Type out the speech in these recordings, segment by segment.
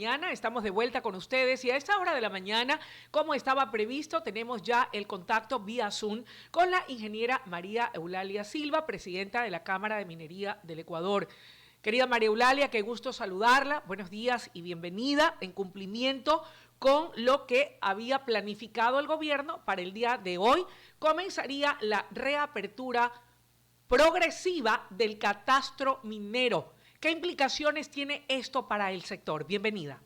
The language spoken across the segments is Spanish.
mañana. Estamos de vuelta con ustedes y a esta hora de la mañana, como estaba previsto, tenemos ya el contacto vía Zoom con la ingeniera María Eulalia Silva, presidenta de la Cámara de Minería del Ecuador. Querida María Eulalia, qué gusto saludarla. Buenos días y bienvenida en cumplimiento con lo que había planificado el gobierno para el día de hoy. Comenzaría la reapertura progresiva del catastro minero. ¿Qué implicaciones tiene esto para el sector? Bienvenida.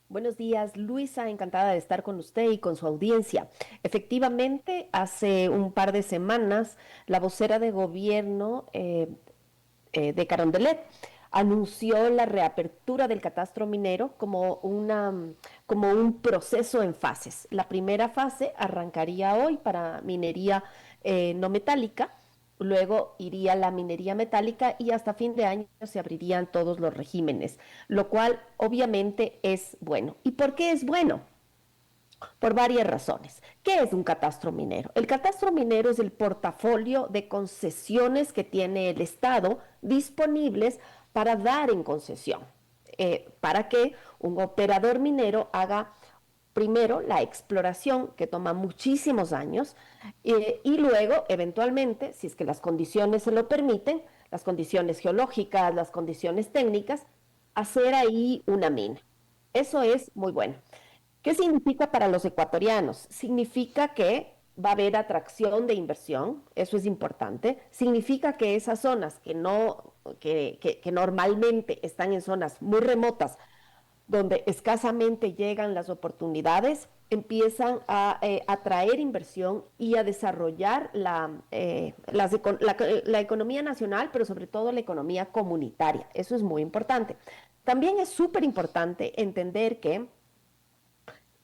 Buenos días, Luisa, encantada de estar con usted y con su audiencia. Efectivamente, hace un par de semanas, la vocera de gobierno de Carondelet anunció la reapertura del catastro minero como un proceso en fases. La primera fase arrancaría hoy para minería no metálica. Luego iría la minería metálica y hasta fin de año se abrirían todos los regímenes, lo cual obviamente es bueno. ¿Y por qué es bueno? Por varias razones. ¿Qué es un catastro minero? El catastro minero es el portafolio de concesiones que tiene el Estado disponibles para dar en concesión, para que un operador minero haga primero la exploración, que toma muchísimos años, y luego, eventualmente, si es que las condiciones se lo permiten, las condiciones geológicas, las condiciones técnicas, hacer ahí una mina. Eso es muy bueno. ¿Qué significa para los ecuatorianos? Significa que va a haber atracción de inversión, eso es importante. Significa que esas zonas que normalmente están en zonas muy remotas, donde escasamente llegan las oportunidades, empiezan a atraer inversión y a desarrollar la economía nacional, pero sobre todo la economía comunitaria. Eso es muy importante. También es súper importante entender que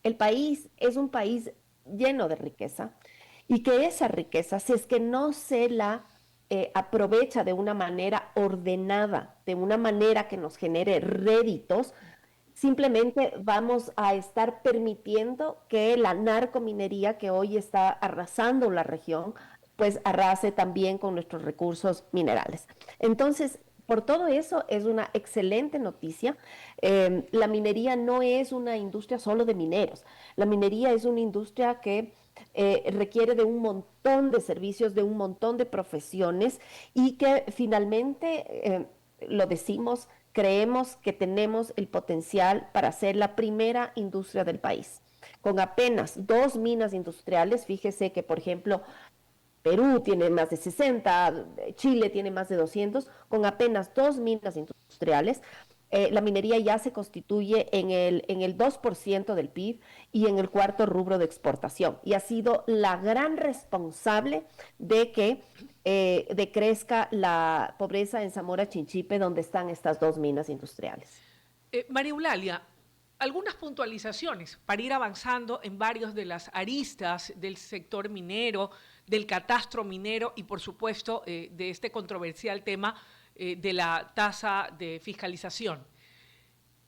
el país es un país lleno de riqueza y que esa riqueza, si es que no se la aprovecha de una manera ordenada, de una manera que nos genere réditos, simplemente vamos a estar permitiendo que la narcominería que hoy está arrasando la región, pues arrase también con nuestros recursos minerales. Entonces, por todo eso es una excelente noticia. La minería no es una industria solo de mineros. La minería es una industria que requiere de un montón de servicios, de un montón de profesiones y que finalmente, lo decimos, creemos que tenemos el potencial para ser la primera industria del país. Con apenas 2 minas industriales, fíjese que, por ejemplo, Perú tiene más de 60, Chile tiene más de 200, con apenas 2 minas industriales. La minería ya se constituye en el 2% del PIB y en el cuarto rubro de exportación. Y ha sido la gran responsable de que decrezca la pobreza en Zamora Chinchipe, donde están estas 2 minas industriales. María Eulalia, algunas puntualizaciones para ir avanzando en varios de las aristas del sector minero, del catastro minero y por supuesto de este controversial tema de la tasa de fiscalización.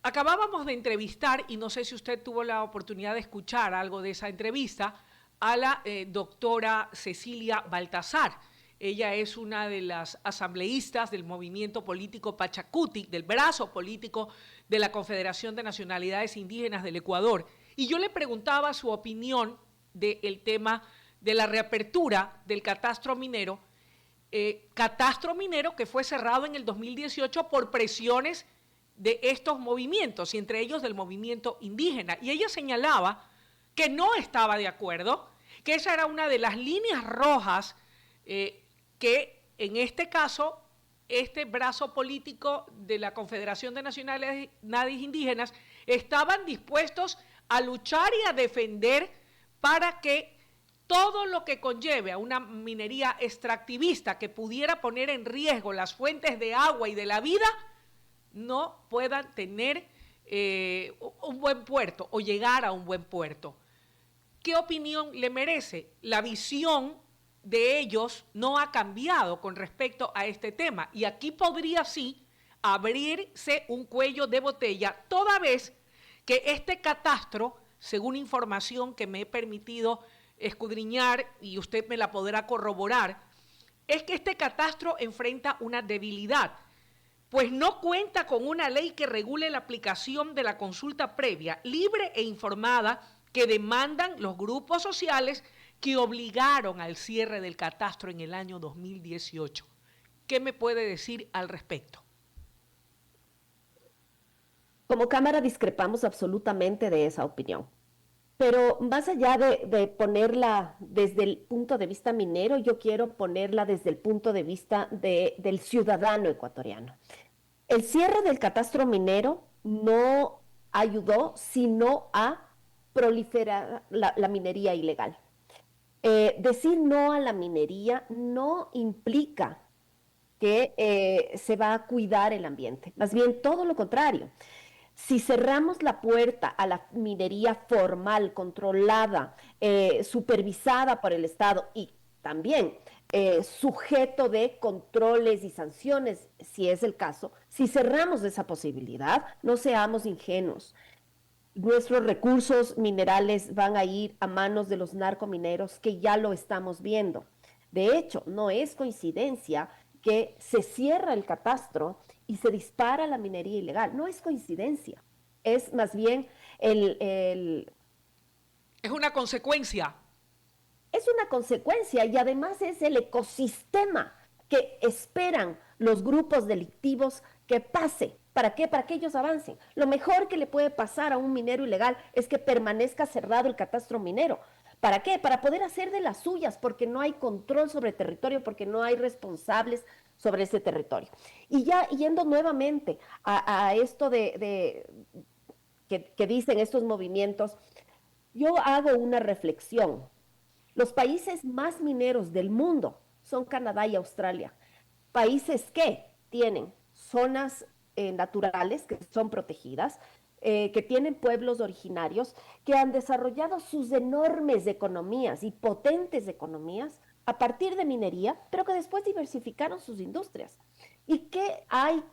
Acabábamos de entrevistar, y no sé si usted tuvo la oportunidad de escuchar algo de esa entrevista, a la doctora Cecilia Baltazar. Ella es una de las asambleístas del movimiento político Pachacuti, del brazo político de la Confederación de Nacionalidades Indígenas del Ecuador. Y yo le preguntaba su opinión del tema de la reapertura del catastro minero que fue cerrado en el 2018 por presiones de estos movimientos, y entre ellos del movimiento indígena. Y ella señalaba que no estaba de acuerdo, que esa era una de las líneas rojas que en este caso, este brazo político de la Confederación de Nacionalidades Indígenas estaban dispuestos a luchar y a defender para que todo lo que conlleve a una minería extractivista que pudiera poner en riesgo las fuentes de agua y de la vida no puedan tener un buen puerto o llegar a un buen puerto. ¿Qué opinión le merece? La visión de ellos no ha cambiado con respecto a este tema y aquí podría sí abrirse un cuello de botella toda vez que este catastro, según información que me he permitido escudriñar y usted me la podrá corroborar, es que este catastro enfrenta una debilidad, pues no cuenta con una ley que regule la aplicación de la consulta previa, libre e informada que demandan los grupos sociales que obligaron al cierre del catastro en el año 2018. ¿Qué me puede decir al respecto? Como Cámara discrepamos absolutamente de esa opinión. Pero más allá de ponerla desde el punto de vista minero, yo quiero ponerla desde el punto de vista del ciudadano ecuatoriano. El cierre del catastro minero no ayudó sino a proliferar la minería ilegal. Decir no a la minería no implica que se va a cuidar el ambiente, más bien todo lo contrario. Si cerramos la puerta a la minería formal, controlada, supervisada por el Estado y también sujeto de controles y sanciones, si es el caso, si cerramos esa posibilidad, no seamos ingenuos. Nuestros recursos minerales van a ir a manos de los narcomineros, que ya lo estamos viendo. De hecho, no es coincidencia que se cierra el catastro y se dispara la minería ilegal. No es coincidencia, es más bien Es una consecuencia. es una consecuencia y además es el ecosistema que esperan los grupos delictivos que pase. ¿Para qué? Para que ellos avancen. Lo mejor que le puede pasar a un minero ilegal es que permanezca cerrado el catastro minero. ¿Para qué? Para poder hacer de las suyas, porque no hay control sobre el territorio, porque no hay responsables sobre ese territorio. Y ya yendo nuevamente a esto que dicen estos movimientos, yo hago una reflexión. Los países más mineros del mundo son Canadá y Australia. Países que tienen zonas naturales que son protegidas, que tienen pueblos originarios, que han desarrollado sus enormes economías y potentes economías a partir de minería, pero que después diversificaron sus industrias. ¿Y qué hay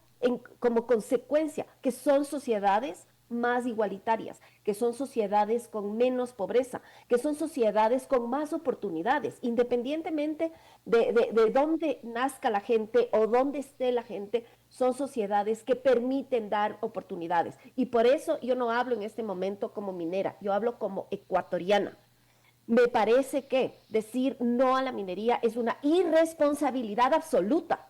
como consecuencia? Que son sociedades más igualitarias, que son sociedades con menos pobreza, que son sociedades con más oportunidades, independientemente de dónde nazca la gente o dónde esté la gente, son sociedades que permiten dar oportunidades. Y por eso yo no hablo en este momento como minera, yo hablo como ecuatoriana. Me parece que decir no a la minería es una irresponsabilidad absoluta,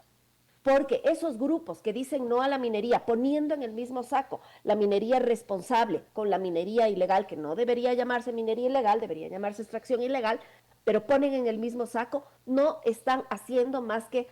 porque esos grupos que dicen no a la minería, poniendo en el mismo saco la minería responsable con la minería ilegal, que no debería llamarse minería ilegal, debería llamarse extracción ilegal, pero ponen en el mismo saco, no están haciendo más que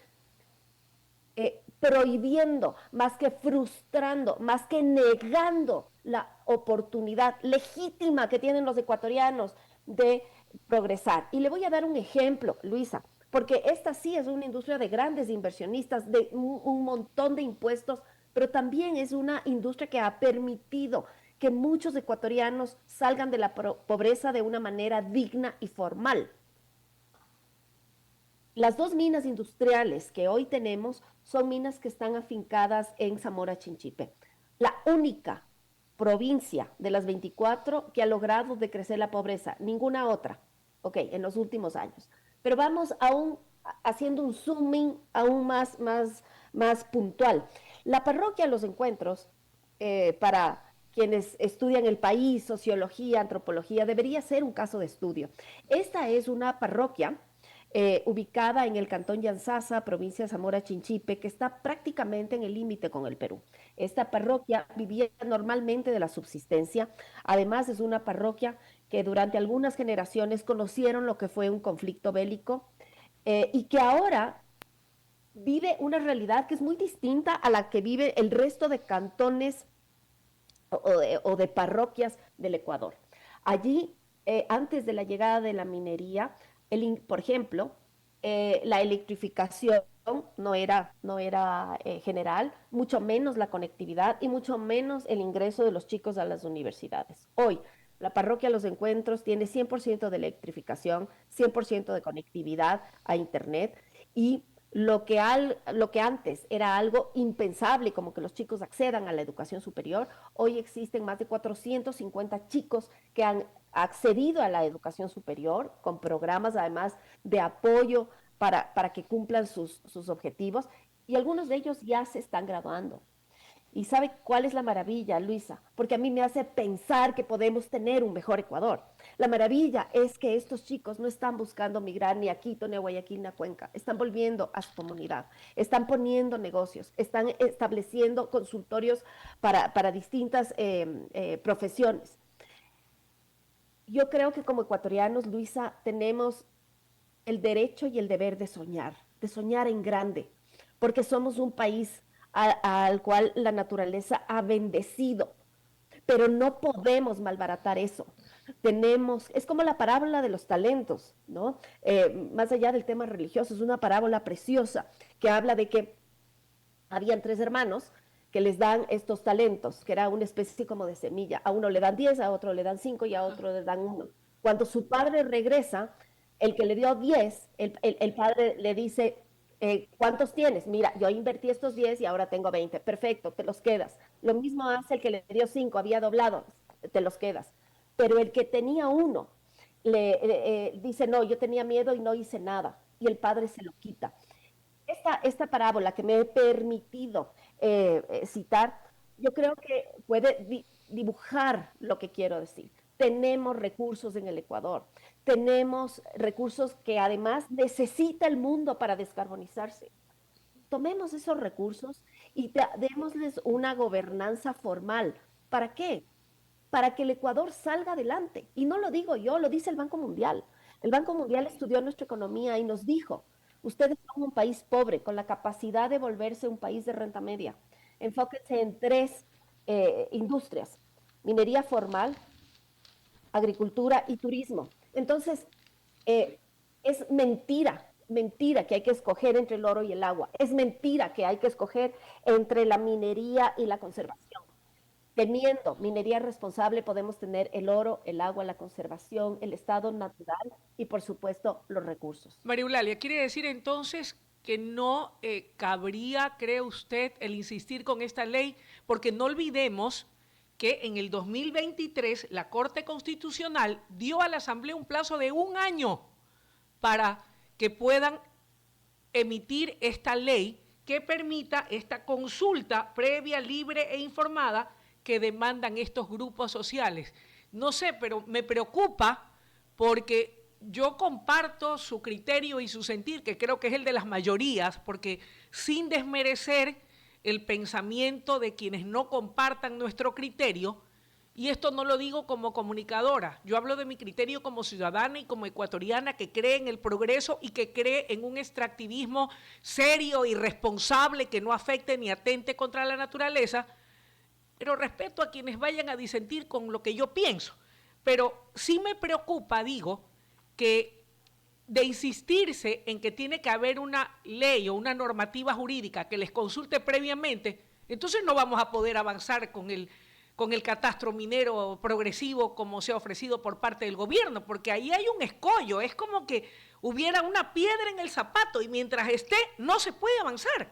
prohibiendo, más que frustrando, más que negando la oportunidad legítima que tienen los ecuatorianos de progresar. Y le voy a dar un ejemplo, Luisa, porque esta sí es una industria de grandes inversionistas, de un montón de impuestos, pero también es una industria que ha permitido que muchos ecuatorianos salgan de la pobreza de una manera digna y formal. Las dos minas industriales que hoy tenemos son minas que están afincadas en Zamora Chinchipe. La única provincia de las 24 que ha logrado decrecer la pobreza, ninguna otra, ok, en los últimos años. Pero vamos aún haciendo un zooming aún más puntual. La parroquia Los Encuentros, para quienes estudian el país, sociología, antropología, debería ser un caso de estudio. Esta es una parroquia ubicada en el cantón Yanzasa, provincia de Zamora Chinchipe, que está prácticamente en el límite con el Perú. Esta parroquia vivía normalmente de la subsistencia, además es una parroquia que durante algunas generaciones conocieron lo que fue un conflicto bélico y que ahora vive una realidad que es muy distinta a la que vive el resto de cantones o de parroquias del Ecuador. Allí, antes de la llegada de la minería, por ejemplo, la electrificación no era general, mucho menos la conectividad y mucho menos el ingreso de los chicos a las universidades. Hoy, la parroquia Los Encuentros tiene 100% de electrificación, 100% de conectividad a Internet y lo que antes era algo impensable, como que los chicos accedan a la educación superior, hoy existen más de 450 chicos que han accedido a la educación superior con programas además de apoyo para que cumplan sus objetivos y algunos de ellos ya se están graduando. ¿Y sabe cuál es la maravilla, Luisa? Porque a mí me hace pensar que podemos tener un mejor Ecuador. La maravilla es que estos chicos no están buscando migrar ni a Quito, ni a Guayaquil, ni a Cuenca. Están volviendo a su comunidad, están poniendo negocios, están estableciendo consultorios para distintas profesiones. Yo creo que como ecuatorianos, Luisa, tenemos el derecho y el deber de soñar en grande, porque somos un país al cual la naturaleza ha bendecido, pero no podemos malbaratar eso. Es como la parábola de los talentos, ¿no? Más allá del tema religioso, es una parábola preciosa que habla de que habían tres hermanos que les dan estos talentos, que era una especie como de semilla. A uno le dan 10, a otro le dan 5 y a otro le dan 1. Cuando su padre regresa, el que le dio 10, el padre le dice, ¿cuántos tienes? Mira, yo invertí estos 10 y ahora tengo 20. Perfecto, te los quedas. Lo mismo hace el que le dio 5, había doblado, te los quedas. Pero el que tenía 1 dice, no, yo tenía miedo y no hice nada. Y el padre se lo quita. Esta parábola que me he permitido citar, yo creo que puede dibujar lo que quiero decir. Tenemos recursos en el Ecuador, tenemos recursos que además necesita el mundo para descarbonizarse. Tomemos esos recursos y démosles una gobernanza formal. ¿Para qué? Para que el Ecuador salga adelante. Y no lo digo yo, lo dice el Banco Mundial. El Banco Mundial estudió nuestra economía y nos dijo, ustedes son un país pobre con la capacidad de volverse un país de renta media. Enfóquense en tres industrias, minería formal, agricultura y turismo. Entonces, es mentira que hay que escoger entre el oro y el agua. Es mentira que hay que escoger entre la minería y la conservación. Teniendo minería responsable podemos tener el oro, el agua, la conservación, el estado natural y por supuesto los recursos. María Eulalia, ¿quiere decir entonces que no cabría, cree usted, el insistir con esta ley? Porque no olvidemos que en el 2023 la Corte Constitucional dio a la Asamblea un plazo de 1 año para que puedan emitir esta ley que permita esta consulta previa, libre e informada que demandan estos grupos sociales. No sé, pero me preocupa porque yo comparto su criterio y su sentir, que creo que es el de las mayorías, porque sin desmerecer el pensamiento de quienes no compartan nuestro criterio, y esto no lo digo como comunicadora, yo hablo de mi criterio como ciudadana y como ecuatoriana que cree en el progreso y que cree en un extractivismo serio y responsable que no afecte ni atente contra la naturaleza, pero respeto a quienes vayan a disentir con lo que yo pienso. Pero sí me preocupa, digo, que de insistirse en que tiene que haber una ley o una normativa jurídica que les consulte previamente, entonces no vamos a poder avanzar con el catastro minero progresivo como se ha ofrecido por parte del gobierno, porque ahí hay un escollo, es como que hubiera una piedra en el zapato y mientras esté no se puede avanzar.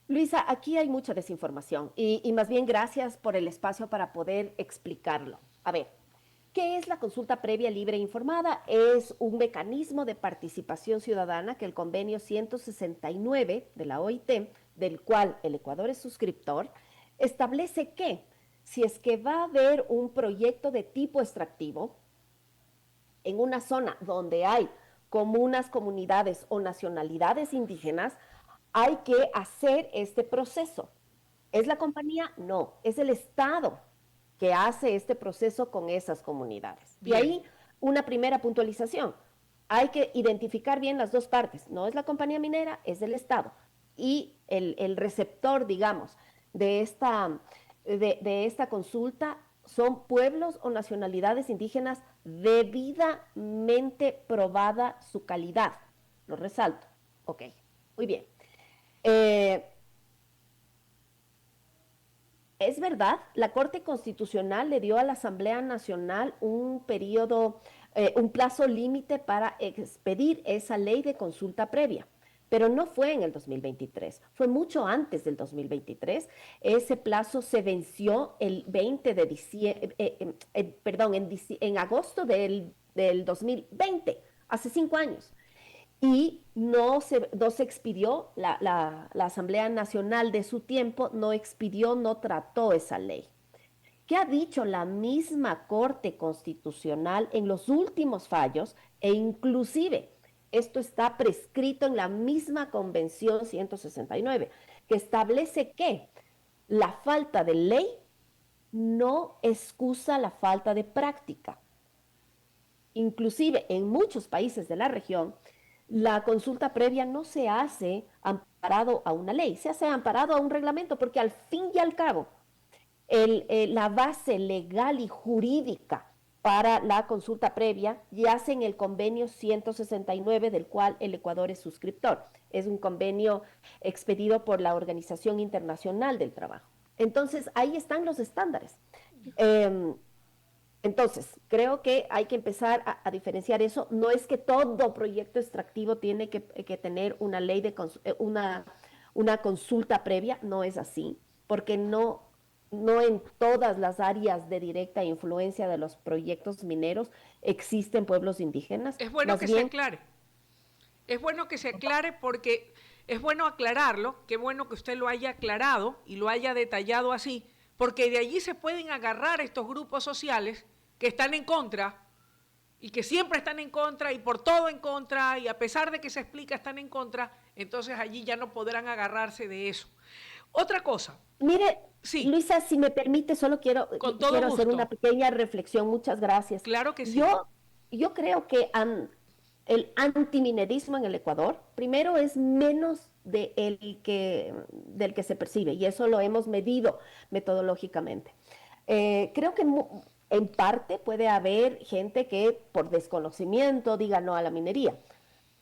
Luisa, aquí hay mucha desinformación y más bien gracias por el espacio para poder explicarlo. A ver, ¿qué es la consulta previa libre e informada? Es un mecanismo de participación ciudadana que el convenio 169 de la OIT, del cual el Ecuador es suscriptor, establece que si es que va a haber un proyecto de tipo extractivo en una zona donde hay comunas, comunidades o nacionalidades indígenas, hay que hacer este proceso. ¿Es la compañía? No, es el Estado que hace este proceso con esas comunidades. Bien. Y ahí una primera puntualización. Hay que identificar bien las dos partes. No es la compañía minera, es el Estado. Y el receptor, digamos, de esta consulta son pueblos o nacionalidades indígenas debidamente probada su calidad. Lo resalto. Ok, muy bien. Es verdad, la Corte Constitucional le dio a la Asamblea Nacional un periodo, un plazo límite para expedir esa ley de consulta previa, pero no fue en el 2023, fue mucho antes del 2023. Ese plazo se venció el 20 de diciembre, en agosto del 2020, hace 5 años. y no se expidió, la Asamblea Nacional de su tiempo no expidió, no trató esa ley. ¿Qué ha dicho la misma Corte Constitucional en los últimos fallos? E inclusive esto está prescrito en la misma Convención 169, que establece que la falta de ley no excusa la falta de práctica. Inclusive en muchos países de la región, la consulta previa no se hace amparado a una ley, se hace amparado a un reglamento, porque al fin y al cabo, la base legal y jurídica para la consulta previa yace en el convenio 169 del cual el Ecuador es suscriptor. Es un convenio expedido por la Organización Internacional del Trabajo. Entonces, ahí están los estándares. Entonces, creo que hay que empezar a diferenciar eso. No es que todo proyecto extractivo tiene que tener una ley de una consulta previa, no es así, porque no en todas las áreas de directa influencia de los proyectos mineros existen pueblos indígenas. Es bueno que se aclare. Es bueno que se aclare porque es bueno aclararlo. Qué bueno que usted lo haya aclarado y lo haya detallado así, porque de allí se pueden agarrar estos grupos sociales que están en contra y que siempre están en contra y por todo en contra, y a pesar de que se explica están en contra, entonces allí ya no podrán agarrarse de eso. Otra cosa. Mire, sí. Luisa, si me permite, solo quiero hacer una pequeña reflexión. Muchas gracias. Claro que sí. Yo creo que el antiminerismo en el Ecuador, primero, es menos del que se percibe, y eso lo hemos medido metodológicamente. Creo que en parte puede haber gente que por desconocimiento diga no a la minería,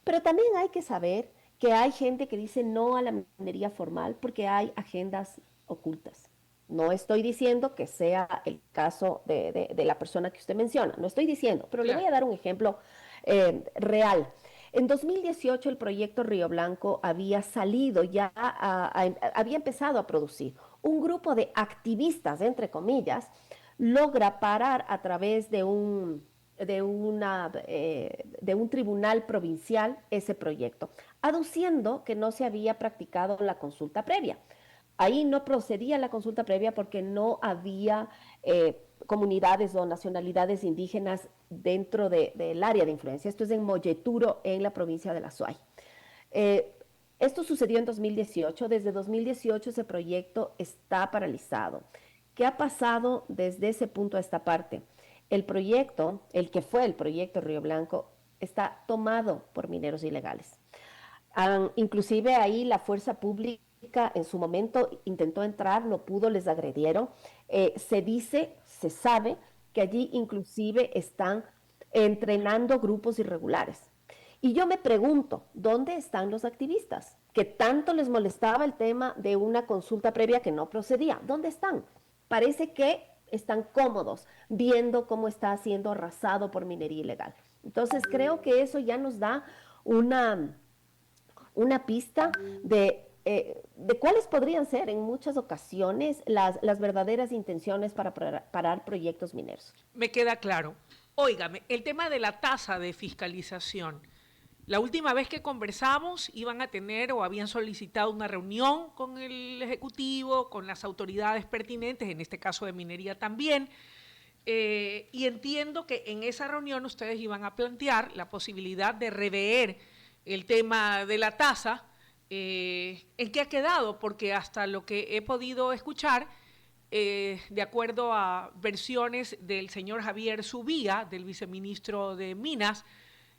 pero también hay que saber que hay gente que dice no a la minería formal porque hay agendas ocultas. No estoy diciendo que sea el caso de la persona que usted menciona, no estoy diciendo, pero claro, le voy a dar un ejemplo real. En 2018 el proyecto Río Blanco había salido ya, había empezado a producir. Un grupo de activistas, entre comillas, logra parar a través de un tribunal provincial ese proyecto, aduciendo que no se había practicado la consulta previa. Ahí no procedía la consulta previa porque no había comunidades o nacionalidades indígenas dentro del área de influencia. Esto es en Molleturo, en la provincia de La Suay. Esto sucedió en 2018. Desde 2018 ese proyecto está paralizado. ¿Qué ha pasado desde ese punto a esta parte? El proyecto, el que fue el proyecto Río Blanco, está tomado por mineros ilegales. Inclusive ahí la fuerza pública en su momento intentó entrar, no pudo, les agredieron. Se sabe que allí inclusive están entrenando grupos irregulares. Y yo me pregunto, ¿dónde están los activistas? Que tanto les molestaba el tema de una consulta previa que no procedía. ¿Dónde están? Parece que están cómodos viendo cómo está siendo arrasado por minería ilegal. Entonces creo que eso ya nos da una pista de cuáles podrían ser en muchas ocasiones las verdaderas intenciones para parar proyectos mineros. Me queda claro. Óigame, el tema de la tasa de fiscalización. La última vez que conversamos iban a tener o habían solicitado una reunión con el Ejecutivo, con las autoridades pertinentes, en este caso de minería también, y entiendo que en esa reunión ustedes iban a plantear la posibilidad de rever el tema de la tasa. ¿En qué ha quedado? Porque hasta lo que he podido escuchar, de acuerdo a versiones del señor Javier Subía, del viceministro de Minas,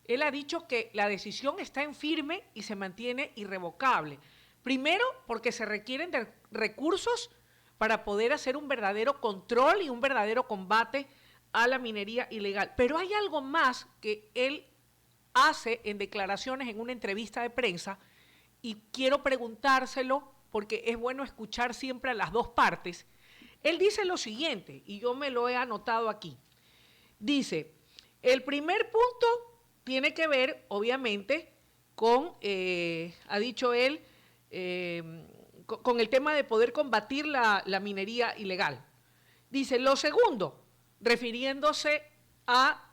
él ha dicho que la decisión está en firme y se mantiene irrevocable. Primero, porque se requieren de recursos para poder hacer un verdadero control y un verdadero combate a la minería ilegal. Pero hay algo más que él hace en declaraciones en una entrevista de prensa, y quiero preguntárselo porque es bueno escuchar siempre a las dos partes. Él dice lo siguiente, y yo me lo he anotado aquí. Dice, el primer punto tiene que ver, obviamente, con, ha dicho él, con el tema de poder combatir la minería ilegal. Dice, lo segundo, refiriéndose a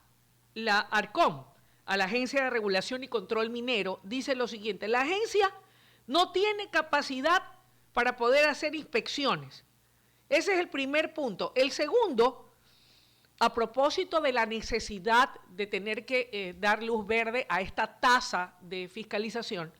la ARCOM, a la Agencia de Regulación y Control Minero, dice lo siguiente: la agencia no tiene capacidad para poder hacer inspecciones. Ese es el primer punto. El segundo, a propósito de la necesidad de tener que dar luz verde a esta tasa de fiscalización,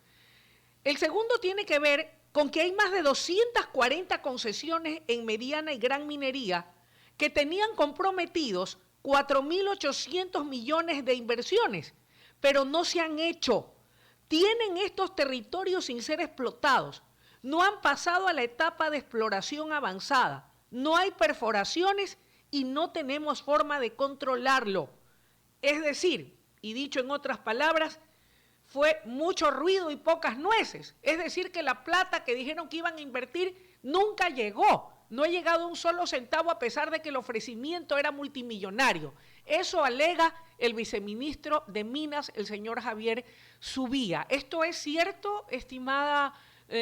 el segundo tiene que ver con que hay más de 240 concesiones en mediana y gran minería que tenían comprometidos 4.800 millones de inversiones, pero no se han hecho. Tienen estos territorios sin ser explotados. No han pasado a la etapa de exploración avanzada. No hay perforaciones y no tenemos forma de controlarlo. Es decir, y dicho en otras palabras, fue mucho ruido y pocas nueces. Es decir, que la plata que dijeron que iban a invertir nunca llegó. No ha llegado un solo centavo a pesar de que el ofrecimiento era multimillonario. Eso alega el viceministro de Minas, el señor Javier Subía. ¿Esto es cierto, estimada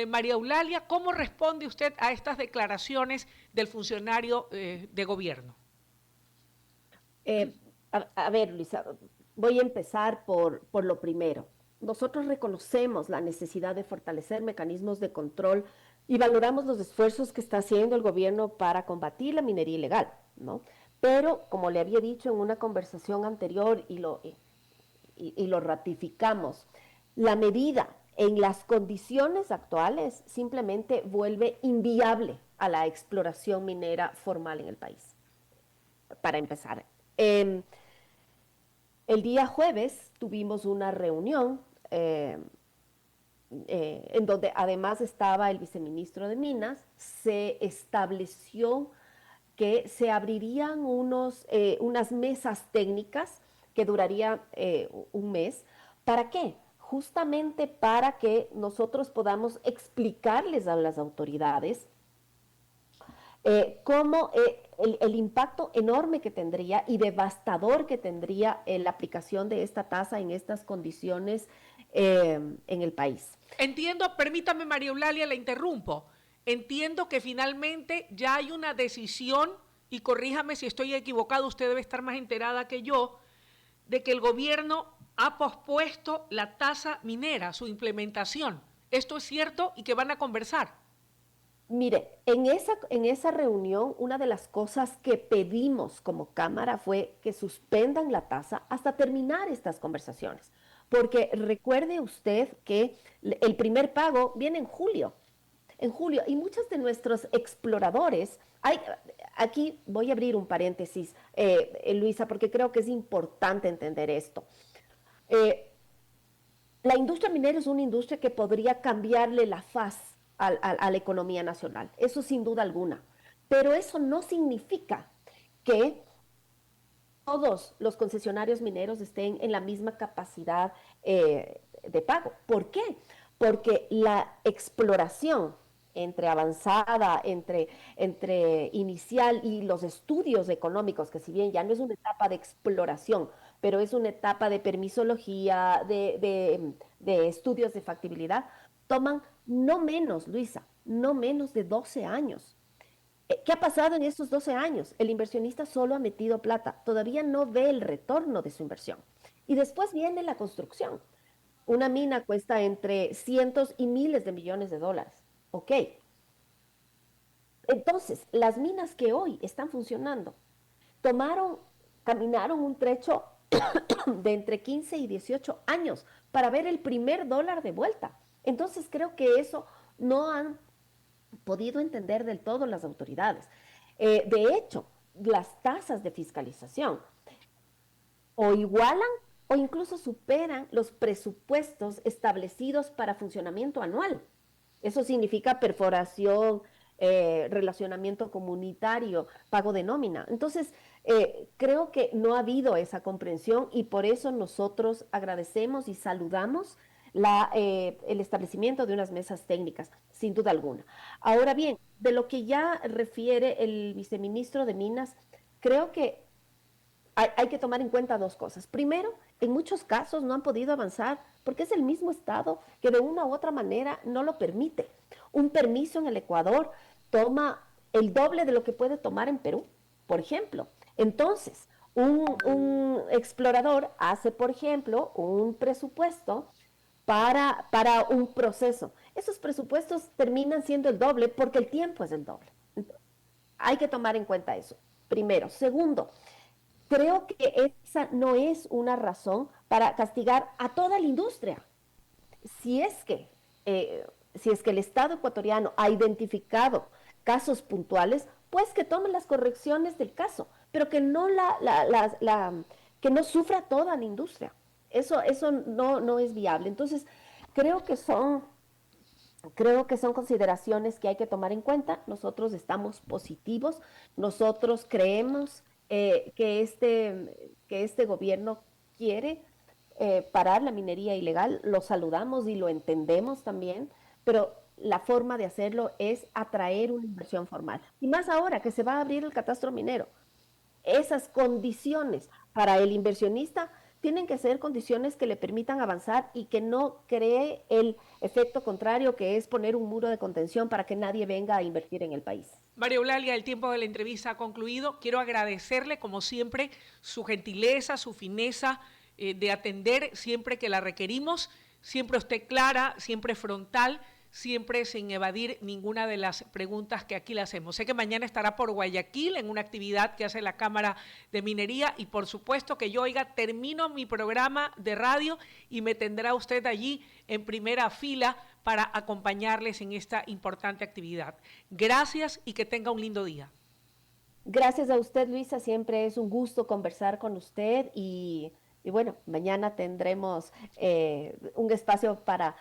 María Eulalia? ¿Cómo responde usted a estas declaraciones del funcionario de gobierno? A ver, Luisa, voy a empezar por lo primero. Nosotros reconocemos la necesidad de fortalecer mecanismos de control y valoramos los esfuerzos que está haciendo el gobierno para combatir la minería ilegal, ¿no? Pero, como le había dicho en una conversación anterior y lo ratificamos, la medida en las condiciones actuales simplemente vuelve inviable a la exploración minera formal en el país. Para empezar, el día jueves tuvimos una reunión en donde además estaba el viceministro de Minas. Se estableció que se abrirían unas mesas técnicas que durarían un mes. ¿Para qué? Justamente para que nosotros podamos explicarles a las autoridades cómo el impacto enorme que tendría y devastador que tendría la aplicación de esta tasa en estas condiciones en el país. Entiendo, permítame María Eulalia, la interrumpo. Entiendo que finalmente ya hay una decisión, y corríjame si estoy equivocado, usted debe estar más enterada que yo, de que el gobierno ha pospuesto la tasa minera, su implementación. ¿Esto es cierto y que van a conversar? Mire, en esa reunión, una de las cosas que pedimos como Cámara fue que suspendan la tasa hasta terminar estas conversaciones. Porque recuerde usted que el primer pago viene en julio, y muchos de nuestros exploradores, aquí voy a abrir un paréntesis, Luisa, porque creo que es importante entender esto. La industria minera es una industria que podría cambiarle la faz a la economía nacional, eso sin duda alguna, pero eso no significa que todos los concesionarios mineros estén en la misma capacidad de pago. ¿Por qué? Porque la exploración entre avanzada, entre inicial y los estudios económicos, que si bien ya no es una etapa de exploración, pero es una etapa de permisología, de estudios de factibilidad, toman no menos, Luisa, no menos de 12 años. ¿Qué ha pasado en estos 12 años? El inversionista solo ha metido plata, todavía no ve el retorno de su inversión. Y después viene la construcción. Una mina cuesta entre cientos y miles de millones de dólares. Ok. Entonces, las minas que hoy están funcionando, caminaron un trecho de entre 15 y 18 años para ver el primer dólar de vuelta. Entonces, creo que eso no han podido entender del todo las autoridades. De hecho, las tasas de fiscalización o igualan o incluso superan los presupuestos establecidos para funcionamiento anual. Eso significa perforación, relacionamiento comunitario, pago de nómina. Entonces, creo que no ha habido esa comprensión y por eso nosotros agradecemos y saludamos el establecimiento de unas mesas técnicas, sin duda alguna. Ahora bien, de lo que ya refiere el viceministro de Minas, creo que hay que tomar en cuenta dos cosas. Primero, en muchos casos no han podido avanzar porque es el mismo Estado que de una u otra manera no lo permite. Un permiso en el Ecuador toma el doble de lo que puede tomar en Perú, por ejemplo. Entonces, Un explorador hace, por ejemplo, un presupuesto para un proceso. Esos presupuestos terminan siendo el doble porque el tiempo es el doble. Hay que tomar en cuenta eso, primero. Segundo, creo que esa no es una razón para castigar a toda la industria. Si es que, si es que el Estado ecuatoriano ha identificado casos puntuales, pues que tomen las correcciones del caso, pero que no que no sufra toda la industria. Eso no es viable. Entonces, creo que son Creo que son consideraciones que hay que tomar en cuenta. Nosotros estamos positivos, nosotros creemos que este gobierno quiere parar la minería ilegal, lo saludamos y lo entendemos también, pero la forma de hacerlo es atraer una inversión formal. Y más ahora que se va a abrir el catastro minero, esas condiciones para el inversionista tienen que ser condiciones que le permitan avanzar y que no cree el efecto contrario, que es poner un muro de contención para que nadie venga a invertir en el país. María Eulalia, el tiempo de la entrevista ha concluido. Quiero agradecerle, como siempre, su gentileza, su fineza de atender siempre que la requerimos. Siempre usted clara, siempre frontal, siempre sin evadir ninguna de las preguntas que aquí le hacemos. Sé que mañana estará por Guayaquil en una actividad que hace la Cámara de Minería y por supuesto que yo, oiga, termino mi programa de radio y me tendrá usted allí en primera fila para acompañarles en esta importante actividad. Gracias y que tenga un lindo día. Gracias a usted, Luisa, siempre es un gusto conversar con usted y bueno, mañana tendremos un espacio para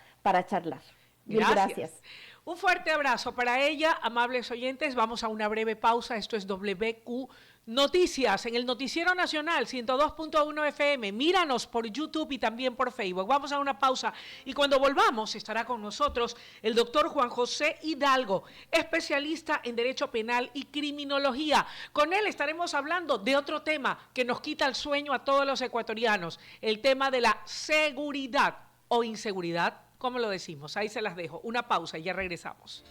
charlar. Gracias. Un fuerte abrazo para ella, amables oyentes. Vamos a una breve pausa. Esto es WQ Noticias en el Noticiero Nacional 102.1 FM. Míranos por YouTube y también por Facebook. Vamos a una pausa y cuando volvamos estará con nosotros el doctor Juan José Hidalgo, especialista en Derecho Penal y Criminología. Con él estaremos hablando de otro tema que nos quita el sueño a todos los ecuatorianos, el tema de la seguridad o inseguridad. ¿Cómo lo decimos? Ahí se las dejo. Una pausa y ya regresamos.